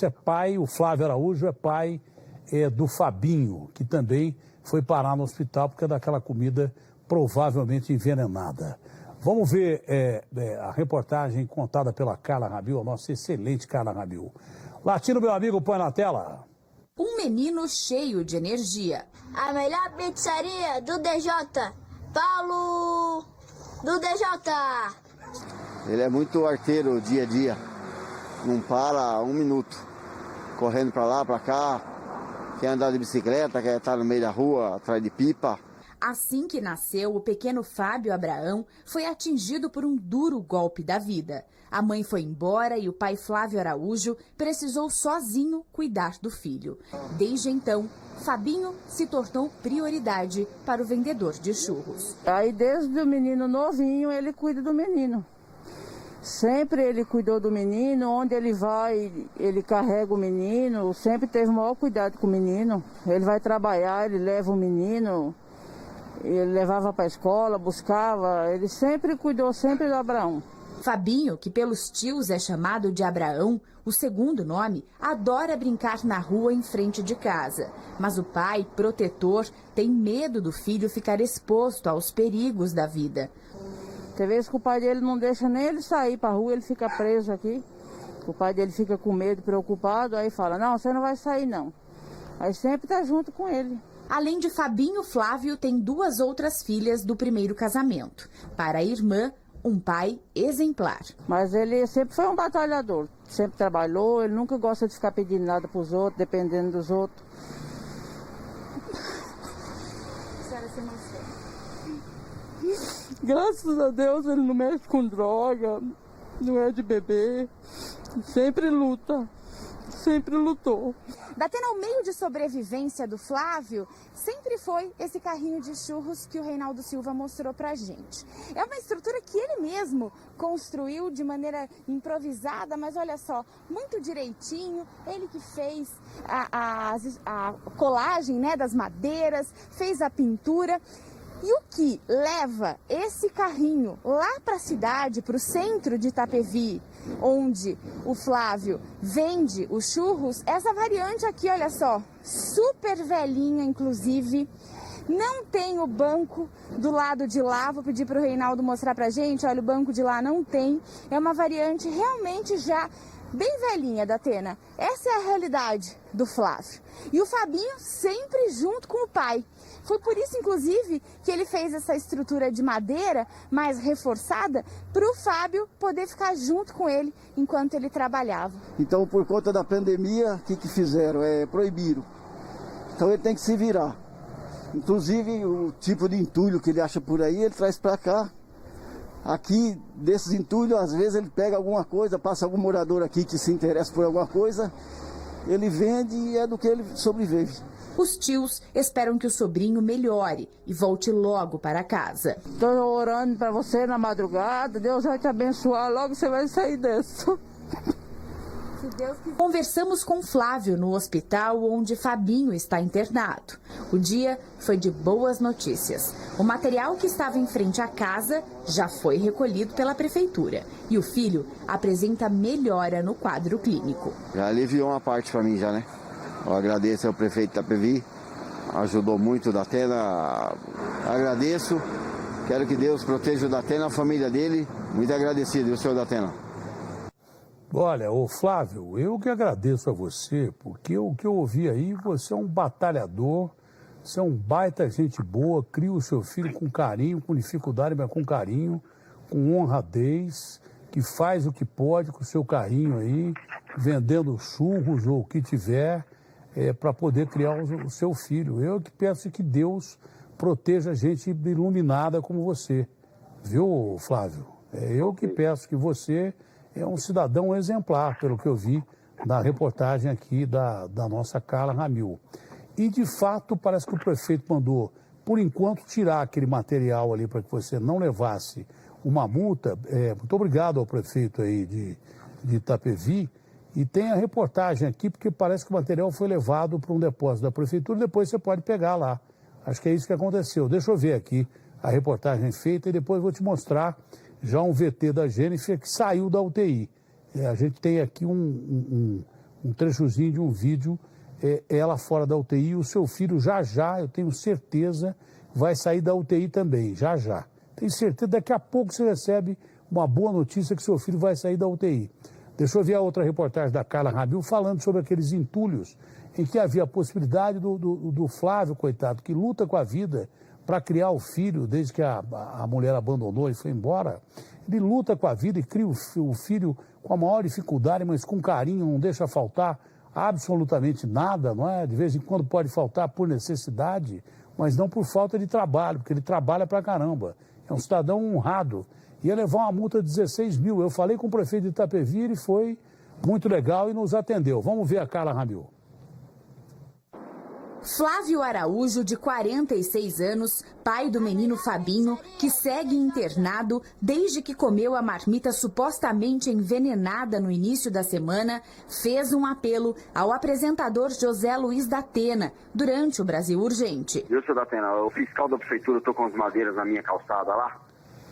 é pai, o Flávio Araújo é pai do Fabinho, que também foi parar no hospital porque é daquela comida provavelmente envenenada. Vamos ver a reportagem contada pela Carla Rabil, a nossa excelente Carla Rabil. Latino, meu amigo, põe na tela. Um menino cheio de energia. A melhor pizzaria do DJ. Paulo do DJ. Ele é muito arteiro dia a dia. Não para um minuto. Correndo para lá, para cá. Quer andar de bicicleta, quer estar no meio da rua, atrás de pipa. Assim que nasceu, o pequeno Fábio Abraão foi atingido por um duro golpe da vida. A mãe foi embora e o pai Flávio Araújo precisou sozinho cuidar do filho. Desde então, Fabinho se tornou prioridade para o vendedor de churros. Aí desde o menino novinho ele cuida do menino. Sempre ele cuidou do menino, onde ele vai, ele carrega o menino, sempre teve o maior cuidado com o menino. Ele vai trabalhar, ele leva o menino, ele levava para a escola, buscava, ele sempre cuidou sempre do Abraão. Fabinho, que pelos tios é chamado de Abraão, o segundo nome, adora brincar na rua em frente de casa. Mas o pai, protetor, tem medo do filho ficar exposto aos perigos da vida. Tem vezes que o pai dele não deixa nem ele sair para a rua, ele fica preso aqui. O pai dele fica com medo, preocupado, aí fala, não, você não vai sair não. Aí sempre tá junto com ele. Além de Fabinho, Flávio tem duas outras filhas do primeiro casamento. Para a irmã, um pai exemplar. Mas ele sempre foi um batalhador, sempre trabalhou, ele nunca gosta de ficar pedindo nada para os outros, dependendo dos outros. A senhora se emociona. Graças a Deus ele não mexe com droga, não é de beber, sempre luta, sempre lutou. Datena, o meio de sobrevivência do Flávio sempre foi esse carrinho de churros que o Reinaldo Silva mostrou pra gente. É uma estrutura que ele mesmo construiu de maneira improvisada, mas olha só, muito direitinho. Ele que fez a colagem, né, das madeiras, fez a pintura. E o que leva esse carrinho lá para a cidade, para o centro de Itapevi, onde o Flávio vende os churros, essa variante aqui, olha só, super velhinha, inclusive, não tem o banco do lado de lá, vou pedir para o Reinaldo mostrar para a gente, olha, o banco de lá não tem, é uma variante realmente já bem velhinha, Datena. Essa é a realidade do Flávio. E o Fabinho sempre junto com o pai. Foi por isso, inclusive, que ele fez essa estrutura de madeira mais reforçada para o Fábio poder ficar junto com ele enquanto ele trabalhava. Então, por conta da pandemia, o que fizeram? Proibiram. Então ele tem que se virar. Inclusive, o tipo de entulho que ele acha por aí, ele traz para cá. Aqui, desses entulhos, às vezes ele pega alguma coisa, passa algum morador aqui que se interessa por alguma coisa, ele vende e é do que ele sobrevive. Os tios esperam que o sobrinho melhore e volte logo para casa. Estou orando para você na madrugada, Deus vai te abençoar, logo você vai sair dessa. Conversamos com Flávio no hospital onde Fabinho está internado. O dia foi de boas notícias. O material que estava em frente à casa já foi recolhido pela prefeitura e o filho apresenta melhora no quadro clínico. Já aliviou uma parte para mim já, né? Eu agradeço ao prefeito de Itapevi, ajudou muito o Datena, agradeço. Quero que Deus proteja o Datena, a família dele. Muito agradecido, viu, senhor Datena? Olha, ô Flávio, eu que agradeço a você, porque o que eu ouvi aí, você é um batalhador, você é um baita gente boa, cria o seu filho com carinho, com dificuldade, mas com carinho, com honradez, que faz o que pode com o seu carrinho aí, vendendo churros ou o que tiver, para poder criar o seu filho. Eu que peço que Deus proteja gente iluminada como você, viu, Flávio? Eu que peço que você é um cidadão exemplar, pelo que eu vi na reportagem aqui da nossa Carla Rabil. E, de fato, parece que o prefeito mandou, por enquanto, tirar aquele material ali para que você não levasse uma multa. Muito obrigado ao prefeito aí de Itapevi. E tem a reportagem aqui, porque parece que o material foi levado para um depósito da prefeitura e depois você pode pegar lá. Acho que é isso que aconteceu. Deixa eu ver aqui a reportagem feita e depois vou te mostrar já um VT da Jennifer que saiu da UTI. A gente tem aqui um um trechozinho de um vídeo, ela fora da UTI, e o seu filho já, eu tenho certeza, vai sair da UTI também, já. Tenho certeza, daqui a pouco você recebe uma boa notícia que seu filho vai sair da UTI. Deixa eu ver a outra reportagem da Carla Rabil falando sobre aqueles entulhos em que havia a possibilidade do Flávio, coitado, que luta com a vida para criar o filho desde que a mulher abandonou e foi embora. Ele luta com a vida e cria o filho com a maior dificuldade, mas com carinho, não deixa faltar absolutamente nada, não é? De vez em quando pode faltar por necessidade, mas não por falta de trabalho, porque ele trabalha pra caramba. É um cidadão honrado. Ia levar uma multa de 16 mil. Eu falei com o prefeito de Itapevi, ele foi muito legal e nos atendeu. Vamos ver a Carla Ramil. Flávio Araújo, de 46 anos, pai do menino Fabinho, que segue internado desde que comeu a marmita supostamente envenenada no início da semana, fez um apelo ao apresentador José Luiz da Atena durante o Brasil Urgente. Eu sou da Atena, o fiscal da prefeitura, estou com as madeiras na minha calçada lá,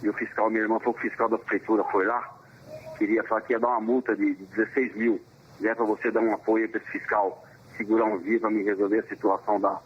e o fiscal, minha irmã falou que o fiscal da prefeitura foi lá, queria falar que ia dar uma multa de 16 mil, né, para você dar um apoio para esse fiscal, segurar uns dias para me resolver a situação da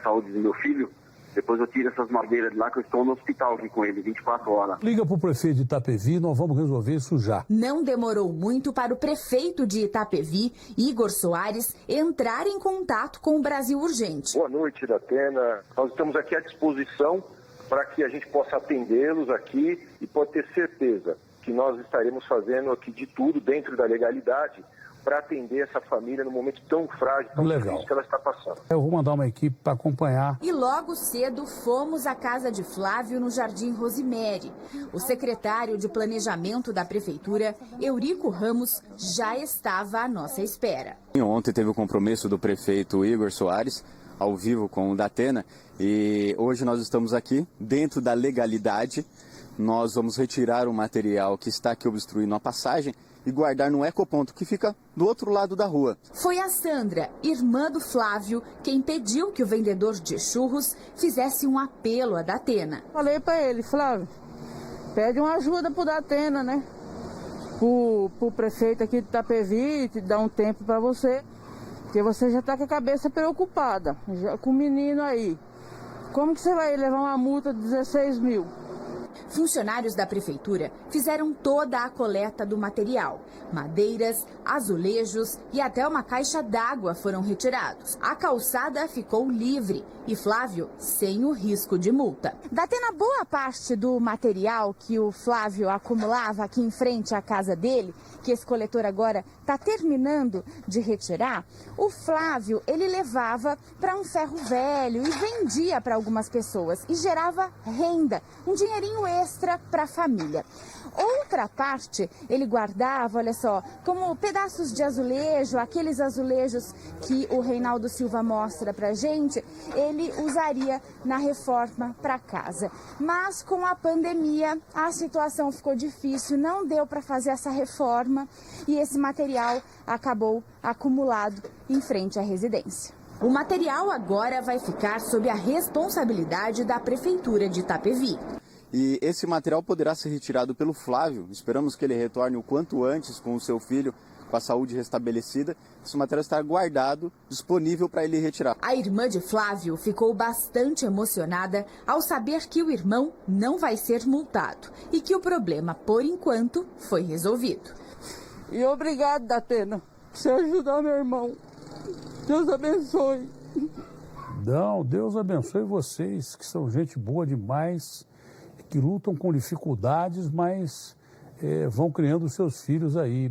saúde do meu filho. Depois eu tiro essas madeiras de lá, que eu estou no hospital aqui com ele, 24 horas. Liga para o prefeito de Itapevi, nós vamos resolver isso já. Não demorou muito para o prefeito de Itapevi, Igor Soares, entrar em contato com o Brasil Urgente. Boa noite, da Atena. Nós estamos aqui à disposição para que a gente possa atendê-los aqui e pode ter certeza que nós estaremos fazendo aqui de tudo dentro da legalidade para atender essa família no momento tão frágil, tão difícil que ela está passando. Eu vou mandar uma equipe para acompanhar. E logo cedo fomos à casa de Flávio no Jardim Rosemary. O secretário de Planejamento da Prefeitura, Eurico Ramos, já estava à nossa espera. Ontem teve o compromisso do prefeito Igor Soares, ao vivo com o da Atena, e hoje nós estamos aqui dentro da legalidade. Nós vamos retirar o material que está aqui obstruindo a passagem e guardar no ecoponto que fica do outro lado da rua. Foi a Sandra, irmã do Flávio, quem pediu que o vendedor de churros fizesse um apelo à Datena. Falei para ele, Flávio, pede uma ajuda pro Datena, né? Pro prefeito aqui de Itapevi, te dar um tempo para você, porque você já tá com a cabeça preocupada, já com o menino aí. Como que você vai levar uma multa de 16 mil? Funcionários da prefeitura fizeram toda a coleta do material. Madeiras, azulejos e até uma caixa d'água foram retirados. A calçada ficou livre e Flávio sem o risco de multa. Datena, boa parte do material que o Flávio acumulava aqui em frente à casa dele, que esse coletor agora está terminando de retirar, o Flávio ele levava para um ferro velho e vendia para algumas pessoas e gerava renda, um dinheirinho extra para a família. Outra parte ele guardava, olha só, como pedaços de azulejo, aqueles azulejos que o Reinaldo Silva mostra pra gente, ele usaria na reforma para casa. Mas com a pandemia a situação ficou difícil, não deu para fazer essa reforma e esse material acabou acumulado em frente à residência. O material agora vai ficar sob a responsabilidade da Prefeitura de Itapevi. E esse material poderá ser retirado pelo Flávio. Esperamos que ele retorne o quanto antes com o seu filho, com a saúde restabelecida. Esse material está guardado, disponível para ele retirar. A irmã de Flávio ficou bastante emocionada ao saber que o irmão não vai ser multado e que o problema, por enquanto, foi resolvido. E obrigado, Datena, por você ajudar meu irmão. Deus abençoe. Não, Deus abençoe vocês, que são gente boa demais, que lutam com dificuldades, mas vão criando seus filhos aí.